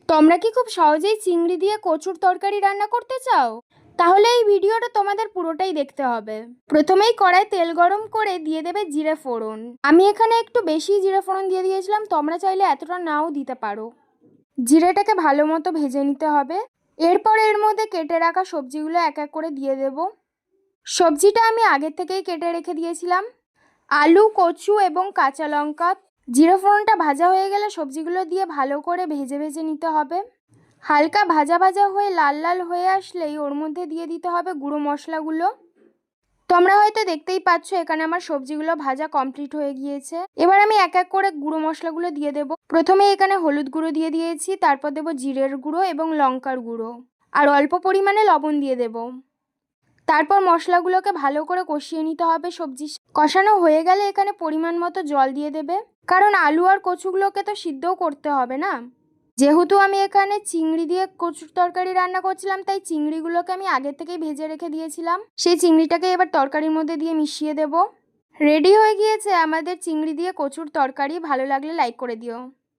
তোমরা কি খুব সহজেই চিংড়ি দিয়ে কচুর তরকারি রান্না করতে চাও? তাহলে এই ভিডিওটা তোমাদের পুরোটাই দেখতে হবে। প্রথমেই কড়ায় তেল গরম করে দিয়ে দেবে জিরে ফোড়ন। আমি এখানে একটু বেশি জিরে ফোড়ন দিয়ে দিয়েছিলাম, তোমরা চাইলে এতটা নাও দিতে পারো। জিরেটাকে ভালো মতো ভেজে নিতে হবে। এরপর এর মধ্যে কেটে রাখা সবজিগুলো এক এক করে দিয়ে দেব। সবজিটা আমি আগের থেকেই কেটে রেখে দিয়েছিলাম। আলু, কচু এবং কাঁচা লঙ্কা। জিরে ফোড়নটা ভাজা হয়ে গেলে সবজিগুলো দিয়ে ভালো করে ভেজে ভেজে নিতে হবে। হালকা ভাজা ভাজা হয়ে লাল লাল হয়ে আসলেই ওর মধ্যে দিয়ে দিতে হবে গুঁড়ো মশলাগুলো। তোমরা হয়তো দেখতেই পাচ্ছ এখানে আমার সবজিগুলো ভাজা কমপ্লিট হয়ে গিয়েছে। এবার আমি এক এক করে গুঁড়ো মশলাগুলো দিয়ে দেব। প্রথমে এখানে হলুদ গুঁড়ো দিয়ে দিয়েছি, তারপর দেব জিরের গুঁড়ো এবং লঙ্কার গুঁড়ো, আর অল্প পরিমাণে লবণ দিয়ে দেব। তারপর মশলাগুলোকে ভালো করে কষিয়ে নিতে হবে। সবজি কষানো হয়ে গেলে এখানে পরিমাণ মতো জল দিয়ে দেবে, কারণ আলু আর কচুগুলোকে তো সিদ্ধও করতে হবে না। যেহেতু আমি এখানে চিংড়ি দিয়ে কচুর তরকারি রান্না করছিলাম, তাই চিংড়িগুলোকে আমি আগে থেকেই ভেজে রেখে দিয়েছিলাম। সেই চিংড়িটাকে এবার তরকারির মধ্যে দিয়ে মিশিয়ে দেব। রেডি হয়ে গিয়েছে আমাদের চিংড়ি দিয়ে কচুর তরকারি। ভালো লাগলে লাইক করে দিও।